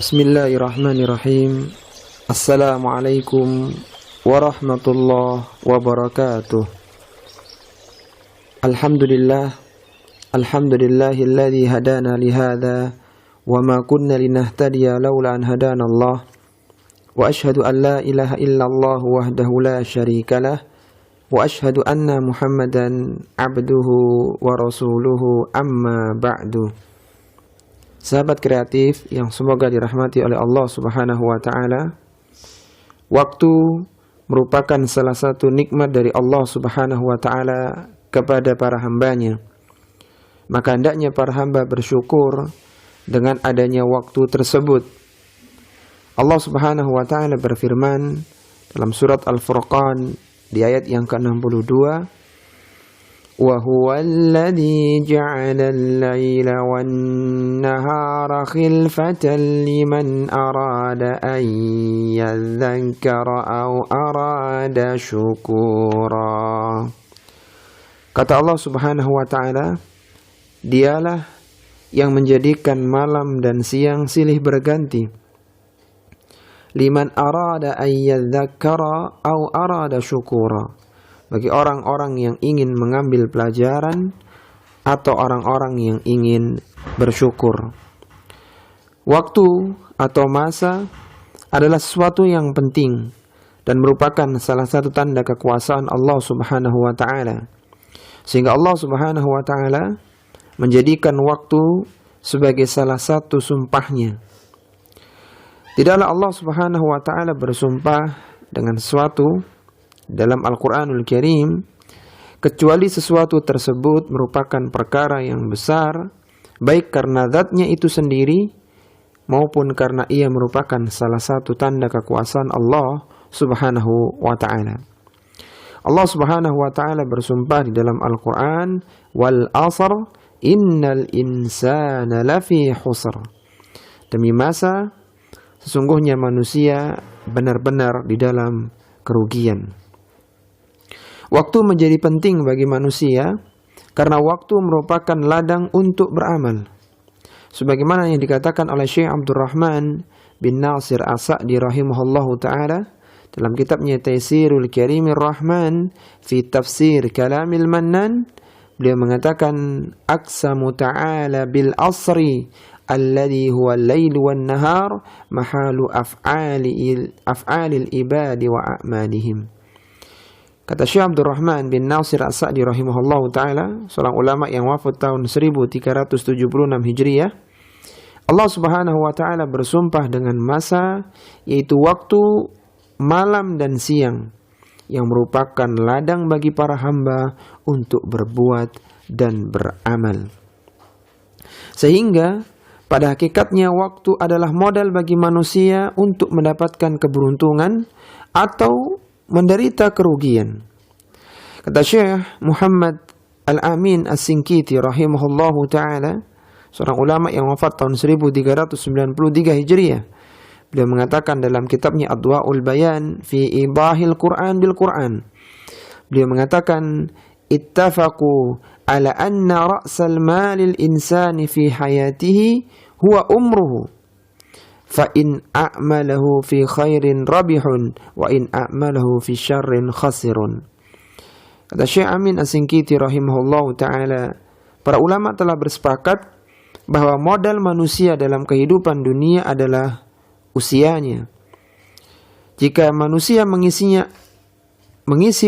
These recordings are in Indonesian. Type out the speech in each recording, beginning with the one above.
Bismillahirrahmanirrahim. Assalamualaikum warahmatullahi wabarakatuh. Alhamdulillahilladzi hadana lihadza wa ma kunna linahtadiya laula an hadanallah. Wa ashhadu an la ilaha illallah wahdahu la syarikalah wa ashhadu anna Muhammadan abduhu wa rasuluhu amma ba'du. Sahabat kreatif yang semoga dirahmati oleh Allah Subhanahu wa taala. Waktu merupakan salah satu nikmat dari Allah Subhanahu wa taala kepada para hambanya. Maka hendaknya para hamba bersyukur dengan adanya waktu tersebut. Allah Subhanahu wa taala berfirman dalam surat Al-Furqan di ayat yang ke-62, wa huwallazi ja'ala al-laila wan-nahara khilfatan liman arada an yadhakkara aw arada syukura. Kata Allah Subhanahu wa taala, Dialah yang menjadikan malam dan siang silih berganti. Liman arada an yadhakkara aw arada syukura. Bagi orang-orang yang ingin mengambil pelajaran atau orang-orang yang ingin bersyukur. Waktu atau masa adalah sesuatu yang penting dan merupakan salah satu tanda kekuasaan Allah Subhanahu wa taala. Sehingga Allah Subhanahu wa taala menjadikan waktu sebagai salah satu sumpahnya. Tidaklah Allah Subhanahu wa taala bersumpah dengan sesuatu dalam Al-Quranul Karim kecuali sesuatu tersebut merupakan perkara yang besar, baik karena zatnya itu sendiri maupun karena ia merupakan salah satu tanda kekuasaan Allah Subhanahu wa ta'ala. Allah Subhanahu wa ta'ala bersumpah di dalam Al-Quran, wal asr innal insana lafi khusr. Demi masa sesungguhnya manusia benar-benar di dalam kerugian. Waktu menjadi penting bagi manusia karena waktu merupakan ladang untuk beramal. Sebagaimana yang dikatakan oleh Syekh Abdurrahman bin Nasir As-Sa'di rahimahullahu ta'ala dalam kitabnya Taysirul Karimir Rahman fi Tafsir Kalamil Mannan, beliau mengatakan aqsamu ta'ala bil asri alladhi huwa al-lail wan nahar mahalu af'alil ibadi wa a'malihim. Kata Syekh Abdurrahman bin Nasir As-Sa'di rahimahullahu ta'ala, seorang ulama yang wafat tahun 1376 Hijriah, Allah Subhanahu wa ta'ala bersumpah dengan masa, yaitu waktu malam dan siang, yang merupakan ladang bagi para hamba untuk berbuat dan beramal. Sehingga pada hakikatnya waktu adalah modal bagi manusia untuk mendapatkan keberuntungan atau menderita kerugian. Kata Syekh Muhammad Al-Amin As-Sinkiti rahimahullahu ta'ala, seorang ulama yang wafat tahun 1393 Hijriah, beliau mengatakan dalam kitabnya Adwa'ul Bayan fi Ibahil Qur'an bil Qur'an, beliau mengatakan ittafaqu ala anna ra'sal malil insani fi hayatihi huwa umruhu fa in a'malahu fi khairin rabihun wa in a'malahu fi syarrin khasirun. Kata Syekh Amin As-Sinkiti rahimahullahu ta'ala, para ulama telah bersepakat bahwa modal manusia dalam kehidupan dunia adalah usianya. Jika manusia mengisi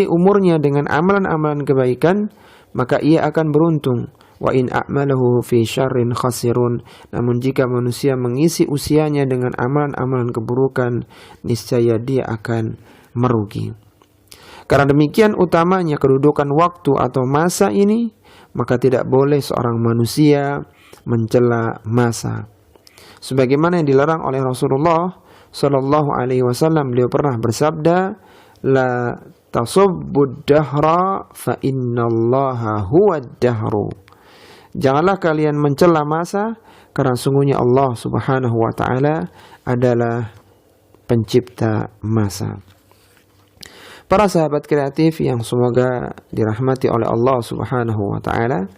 umurnya dengan amalan-amalan kebaikan, maka ia akan beruntung. Wa in a'malahu fi syarrin khasirun. Namun jika manusia mengisi usianya dengan amalan-amalan keburukan, niscaya dia akan merugi. Karena demikian utamanya kedudukan waktu atau masa ini, maka tidak boleh seorang manusia mencela masa. Sebagaimana yang dilarang oleh Rasulullah sallallahu alaihi wasallam, beliau pernah bersabda, la tasubbud dahra fa innallaha huwad dahru. Janganlah kalian mencela masa, karena sungguhnya Allah Subhanahu wa ta'ala adalah pencipta masa. Para sahabat kreatif yang semoga dirahmati oleh Allah Subhanahu wa ta'ala,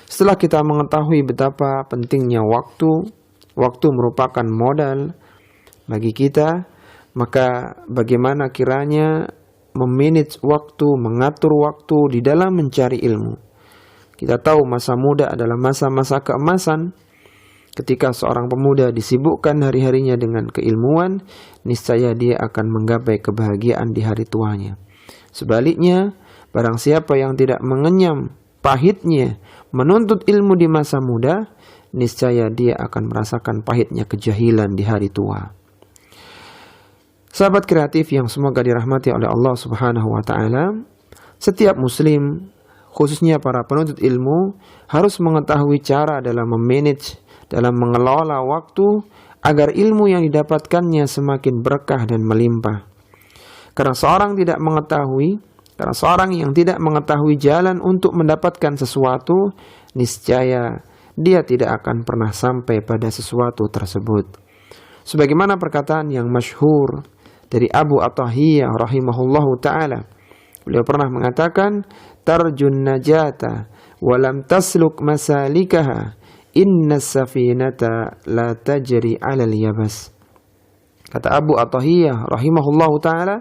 setelah kita mengetahui betapa pentingnya waktu, waktu merupakan modal bagi kita, maka bagaimana kiranya memanage waktu, mengatur waktu di dalam mencari ilmu. Kita tahu masa muda adalah masa-masa keemasan. Ketika seorang pemuda disibukkan hari-harinya dengan keilmuan, niscaya dia akan menggapai kebahagiaan di hari tuanya. Sebaliknya, barang siapa yang tidak mengenyam pahitnya menuntut ilmu di masa muda, niscaya dia akan merasakan pahitnya kejahilan di hari tua. Sahabat kreatif yang semoga dirahmati oleh Allah Subhanahu wa taala, setiap muslim, khususnya para penuntut ilmu, harus mengetahui cara dalam memanage, dalam mengelola waktu agar ilmu yang didapatkannya semakin berkah dan melimpah. Karena seorang yang tidak mengetahui jalan untuk mendapatkan sesuatu, niscaya dia tidak akan pernah sampai pada sesuatu tersebut. Sebagaimana perkataan yang masyhur dari Abu Athahiyah rahimahullahu ta'ala. Beliau pernah mengatakan, tarjun najata walam tasluk masalikaha, inna safinata la tajri 'alal yabas. Kata Abu Athahiyah rahimahullahu ta'ala,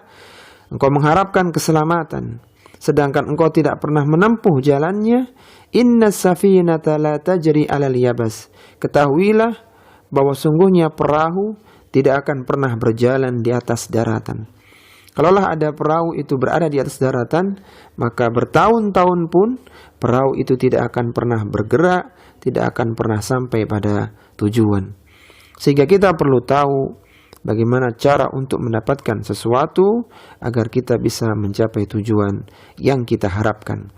engkau mengharapkan keselamatan, sedangkan engkau tidak pernah menempuh jalannya, inna safinata la tajri 'alal yabas. Ketahuilah bahwa sungguhnya perahu tidak akan pernah berjalan di atas daratan. Kalaulah ada perahu itu berada di atas daratan, maka bertahun-tahun pun perahu itu tidak akan pernah bergerak, tidak akan pernah sampai pada tujuan. Sehingga kita perlu tahu bagaimana cara untuk mendapatkan sesuatu agar kita bisa mencapai tujuan yang kita harapkan.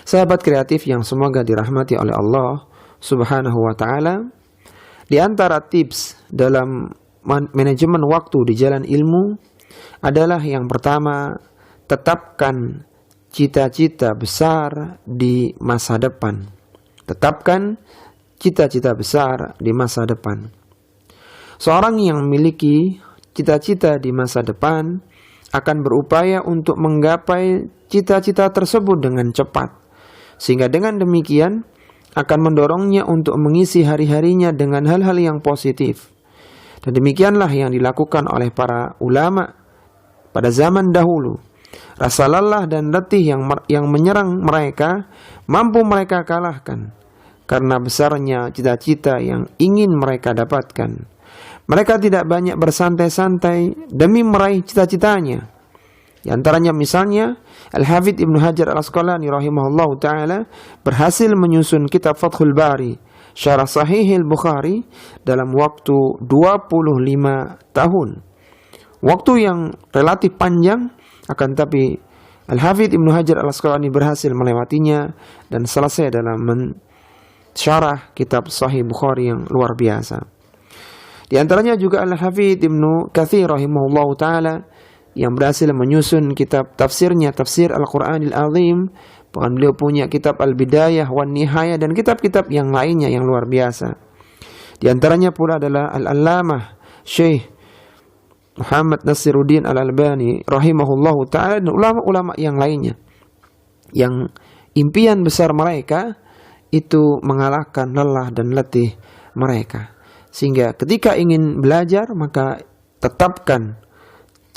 Sahabat kreatif yang semoga dirahmati oleh Allah Subhanahu wa ta'ala, di antara tips dalam manajemen waktu di jalan ilmu adalah yang pertama, tetapkan cita-cita besar di masa depan. Tetapkan cita-cita besar di masa depan. Seorang yang memiliki cita-cita di masa depan akan berupaya untuk menggapai cita-cita tersebut dengan cepat. Sehingga dengan demikian akan mendorongnya untuk mengisi hari-harinya dengan hal-hal yang positif. Dan demikianlah yang dilakukan oleh para ulama pada zaman dahulu. Rasa lelah dan letih yang menyerang mereka mampu mereka kalahkan karena besarnya cita-cita yang ingin mereka dapatkan. Mereka tidak banyak bersantai-santai demi meraih cita-citanya. Di antaranya misalnya Al-Hafidz Ibnu Hajar Al-Asqalani rahimahullahu ta'ala berhasil menyusun kitab Fathul Bari Syarah Sahihil Bukhari dalam waktu 25 tahun. Waktu yang relatif panjang, akan tapi Al-Hafidz Ibnu Hajar Al-Asqalani berhasil melewatinya dan selesai dalam mensyarah kitab Sahih Bukhari yang luar biasa. Di antaranya juga Al-Hafidz Ibnu Katsir rahimahullahu ta'ala yang berhasil menyusun kitab tafsirnya, Tafsir Al-Quranil Azim. Bahkan beliau punya kitab Al-Bidayah wan Nihayah dan kitab-kitab yang lainnya yang luar biasa. Di antaranya pula adalah Al-Allamah Syekh Muhammad Nasiruddin Al-Albani rahimahullahu ta'ala dan ulama-ulama yang lainnya. Yang impian besar mereka itu mengalahkan lelah dan letih mereka. Sehingga ketika ingin belajar maka tetapkan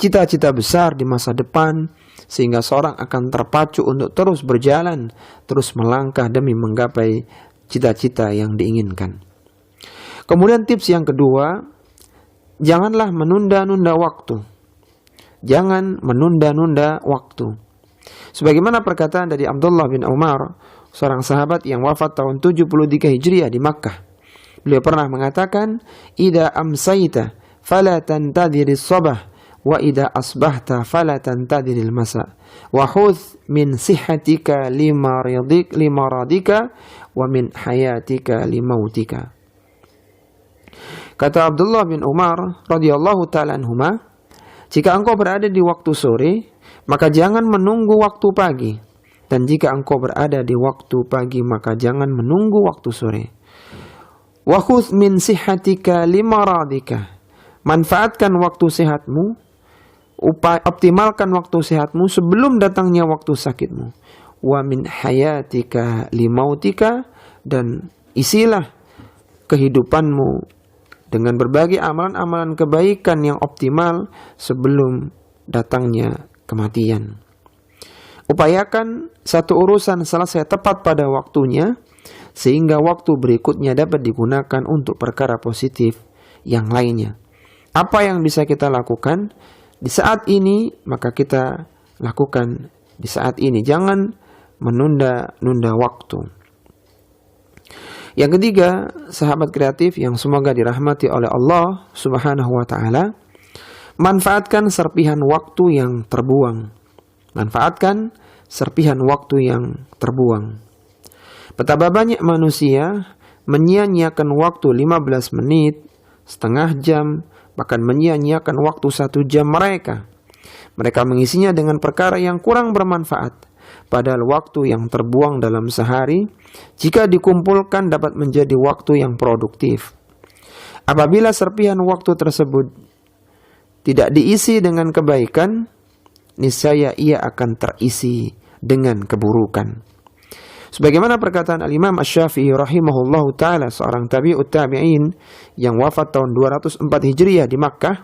cita-cita besar di masa depan, sehingga seorang akan terpacu untuk terus berjalan, terus melangkah demi menggapai cita-cita yang diinginkan. Kemudian tips yang kedua, janganlah menunda-nunda waktu. Jangan menunda-nunda waktu. Sebagaimana perkataan dari Abdullah bin Umar, seorang sahabat yang wafat tahun 73 Hijriah di Makkah. Beliau pernah mengatakan, "Idza amsayta fala tantadhiris sabah, wa idza asbahta fala tantadhiril masa wa khudh min sihhatika limaradika wa min hayatika limautika." Kata Abdullah bin Umar radhiyallahu ta'ala anhuma, jika engkau berada di waktu sore, maka jangan menunggu waktu pagi, dan jika engkau berada di waktu pagi, maka jangan menunggu waktu sore. Wa khudh min sihhatika limaradika, manfaatkan waktu sehatmu, optimalkan waktu sehatmu sebelum datangnya waktu sakitmu. Wa min hayatika limautika, dan isilah kehidupanmu dengan berbagai amalan-amalan kebaikan yang optimal sebelum datangnya kematian. Upayakan satu urusan selesai tepat pada waktunya, sehingga waktu berikutnya dapat digunakan untuk perkara positif yang lainnya. Apa yang bisa kita lakukan di saat ini, maka kita lakukan di saat ini. Jangan menunda-nunda waktu. Yang ketiga, sahabat kreatif yang semoga dirahmati oleh Allah Subhanahu wa ta'ala, manfaatkan serpihan waktu yang terbuang. Manfaatkan serpihan waktu yang terbuang. Betapa banyak manusia menyia-nyiakan waktu 15 menit, setengah jam, bahkan menyia-nyiakan waktu 1 jam mereka. Mereka mengisinya dengan perkara yang kurang bermanfaat. Padahal waktu yang terbuang dalam sehari, jika dikumpulkan dapat menjadi waktu yang produktif. Apabila serpihan waktu tersebut tidak diisi dengan kebaikan, niscaya ia akan terisi dengan keburukan. Sebagaimana perkataan Al-Imam Asy-Syafi'i rahimahullahu ta'ala, seorang tabi'ut tabi'in yang wafat tahun 204 Hijriah di Makkah,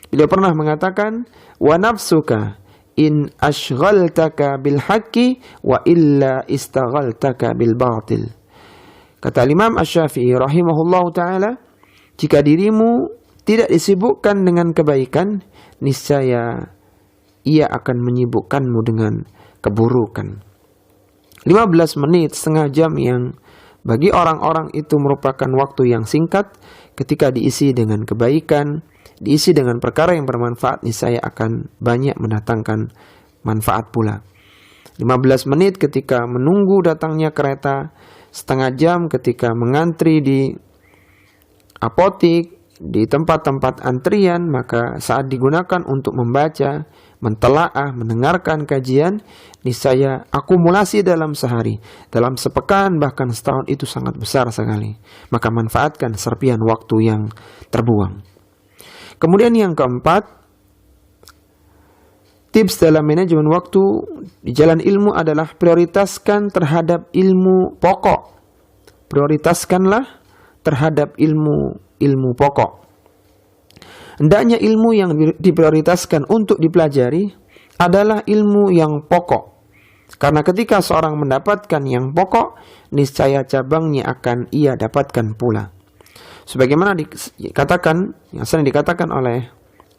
beliau pernah mengatakan, wa nafsuka in ashghaltaka bil haqqi wa illa istaghaltaka bil batil. Kata Imam Asy-Syafi'i rahimahullahu taala, jika dirimu tidak disibukkan dengan kebaikan, niscaya ia akan menyibukkanmu dengan keburukan. 15 menit, setengah jam yang bagi orang-orang itu merupakan waktu yang singkat, ketika diisi dengan kebaikan, diisi dengan perkara yang bermanfaat, niscaya akan banyak mendatangkan manfaat pula. 15 menit ketika menunggu datangnya kereta, setengah jam ketika mengantri di apotik, di tempat-tempat antrian, maka saat digunakan untuk membaca, mentelaah, mendengarkan kajian, niscaya akumulasi dalam sehari, dalam sepekan, bahkan setahun itu sangat besar sekali. Maka manfaatkan serpihan waktu yang terbuang. Kemudian yang keempat, tips dalam manajemen waktu di jalan ilmu adalah prioritaskan terhadap ilmu pokok. Prioritaskanlah terhadap ilmu pokok. Hendaknya ilmu yang diprioritaskan untuk dipelajari adalah ilmu yang pokok. Karena ketika seorang mendapatkan yang pokok, niscaya cabangnya akan ia dapatkan pula. Sebagaimana yang sering dikatakan oleh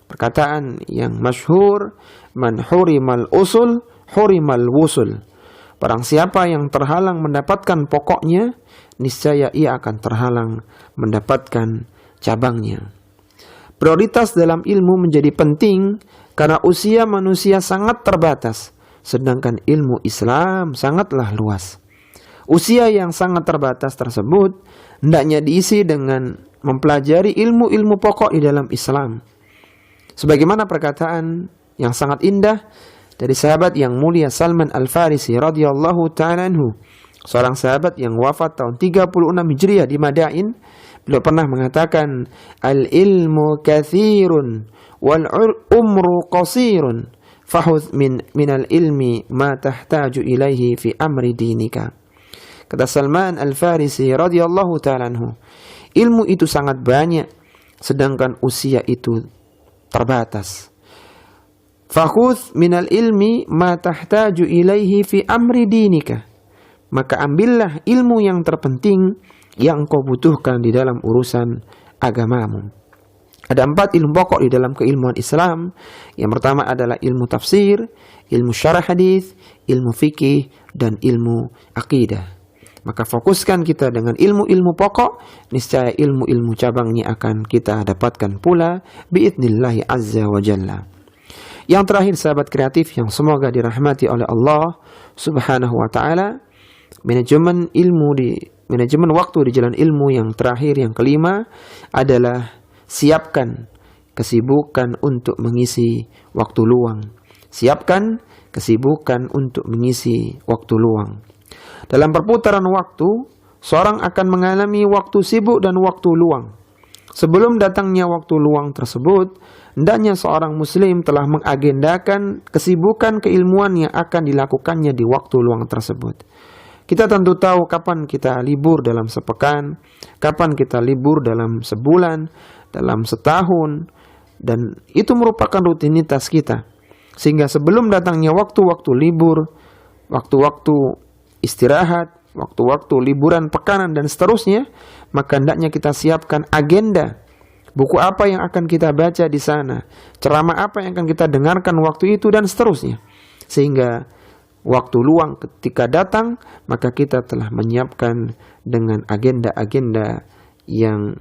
perkataan yang masyhur, man hurimal usul, hurimal wusul. Barang siapa yang terhalang mendapatkan pokoknya, niscaya ia akan terhalang mendapatkan cabangnya. Prioritas dalam ilmu menjadi penting karena usia manusia sangat terbatas, sedangkan ilmu Islam sangatlah luas. Usia yang sangat terbatas tersebut hendaknya diisi dengan mempelajari ilmu-ilmu pokok di dalam Islam. Sebagaimana perkataan yang sangat indah dari sahabat yang mulia Salman Al-Farisi radhiyallahu ta'ala anhu, seorang sahabat yang wafat tahun 36 Hijriah di Madain. Beliau pernah mengatakan, al-ilmu kathirun wal umru qasirun fahudh minal ilmi ma tahtaju ilaihi fi amri dinika. Kata Salman Al-Farisi radhiyallahu ta'ala anhu, ilmu itu sangat banyak, sedangkan usia itu terbatas. Fakhudh minal ilmi ma tahtaju ilaihi fi amri dinika. Maka ambillah ilmu yang terpenting yang kau butuhkan di dalam urusan agamamu. Ada 4 ilmu pokok di dalam keilmuan Islam. Yang pertama adalah ilmu tafsir, ilmu syarah hadis, ilmu fikih, dan ilmu akidah. Maka fokuskan kita dengan ilmu-ilmu pokok, niscaya ilmu-ilmu cabangnya akan kita dapatkan pula biidnillahi azza wa jalla. Yang terakhir, sahabat kreatif yang semoga dirahmati oleh Allah Subhanahu wa ta'ala, manajemen waktu di jalan ilmu yang terakhir, yang kelima adalah siapkan kesibukan untuk mengisi waktu luang. Siapkan kesibukan untuk mengisi waktu luang. Dalam perputaran waktu, seorang akan mengalami waktu sibuk dan waktu luang. Sebelum datangnya waktu luang tersebut, hendaknya seorang muslim telah mengagendakan kesibukan keilmuan yang akan dilakukannya di waktu luang tersebut. Kita tentu tahu kapan kita libur dalam sepekan, kapan kita libur dalam sebulan, dalam setahun, dan itu merupakan rutinitas kita. Sehingga sebelum datangnya waktu-waktu libur, waktu-waktu istirahat, waktu-waktu liburan pekanan dan seterusnya, maka hendaknya kita siapkan agenda. Buku apa yang akan kita baca di sana, ceramah apa yang akan kita dengarkan waktu itu, dan seterusnya. Sehingga waktu luang ketika datang, maka kita telah menyiapkan dengan agenda-agenda yang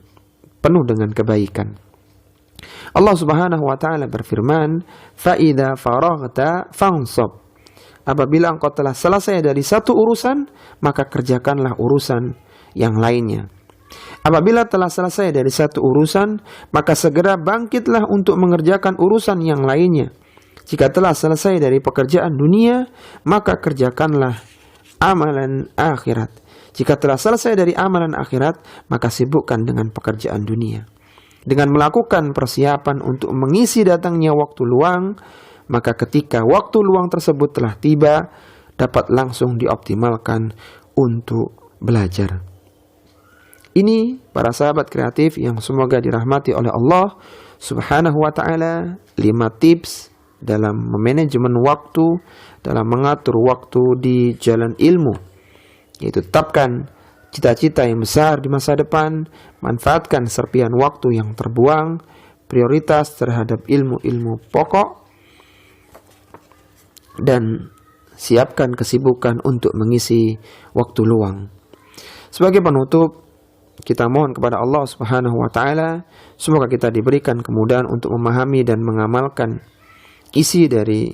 penuh dengan kebaikan. Allah Subhanahu wa taala berfirman, "Fa idza faraghta fansab." Apabila engkau telah selesai dari satu urusan, maka kerjakanlah urusan yang lainnya. Apabila telah selesai dari satu urusan, maka segera bangkitlah untuk mengerjakan urusan yang lainnya. Jika telah selesai dari pekerjaan dunia, maka kerjakanlah amalan akhirat. Jika telah selesai dari amalan akhirat, maka sibukkan dengan pekerjaan dunia. Dengan melakukan persiapan untuk mengisi datangnya waktu luang, maka ketika waktu luang tersebut telah tiba, dapat langsung dioptimalkan untuk belajar. Ini para sahabat kreatif yang semoga dirahmati oleh Allah Subhanahu wa taala, 5 tips dalam memanajemen waktu, dalam mengatur waktu di jalan ilmu. Yaitu tetapkan cita-cita yang besar di masa depan, manfaatkan serpihan waktu yang terbuang, prioritas terhadap ilmu-ilmu pokok, dan siapkan kesibukan untuk mengisi waktu luang. Sebagai penutup, kita mohon kepada Allah Subhanahu wa taala semoga kita diberikan kemudahan untuk memahami dan mengamalkan isi dari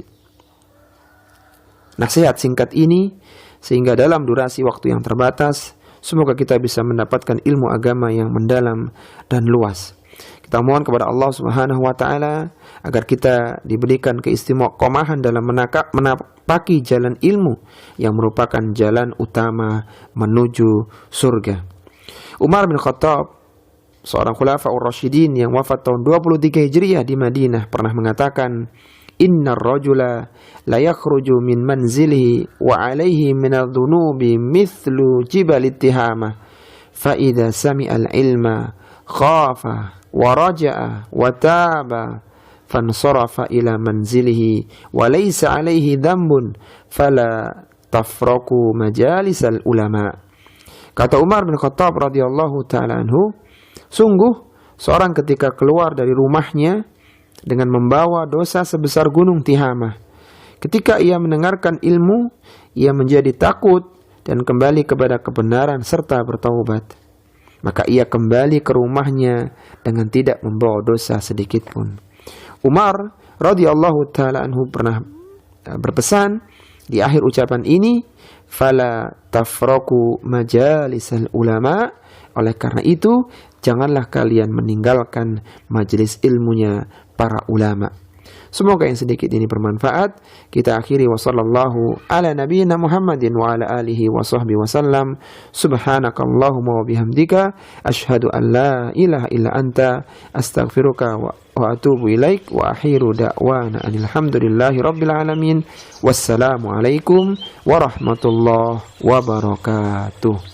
nasihat singkat ini, sehingga dalam durasi waktu yang terbatas semoga kita bisa mendapatkan ilmu agama yang mendalam dan luas. Kita mohon kepada Allah Subhanahu wa taala agar kita diberikan keistiqomahan dalam menapaki jalan ilmu yang merupakan jalan utama menuju surga. Umar bin Khattab, seorang khulafaur rasyidin yang wafat tahun 23 Hijriah di Madinah, pernah mengatakan, "Innar rajula la yakhruju min manzilihi wa alaihi min adh-dhunubi mithlu jibal ittihama fa idza sami'a al-ilma khafa wa raja'a wa taba fansarafa ila manzilihi wa laysa alaihi dhanbun fala tafraku majalisal ulama." Kata Umar bin Khattab radhiyallahu ta'ala anhu, sungguh seorang ketika keluar dari rumahnya dengan membawa dosa sebesar gunung Tihamah, ketika ia mendengarkan ilmu, ia menjadi takut dan kembali kepada kebenaran serta bertaubat, maka ia kembali ke rumahnya dengan tidak membawa dosa sedikit pun. Umar radhiyallahu ta'ala anhu pernah berpesan di akhir ucapan ini, fala tafraku majalisal ulama, oleh karena itu janganlah kalian meninggalkan majelis ilmunya para ulama. Semoga yang sedikit ini bermanfaat. Kita akhiri wa sallallahu ala nabiyyina Muhammadin wa ala alihi wa sahbihi wa sallam. Subhanakallahumma wa bihamdika asyhadu an la ilaha illa anta astaghfiruka wa atubu ilaik wa akhiru da'wana alhamdulillahi rabbil alamin. Wassalamu alaikum warahmatullahi wabarakatuh.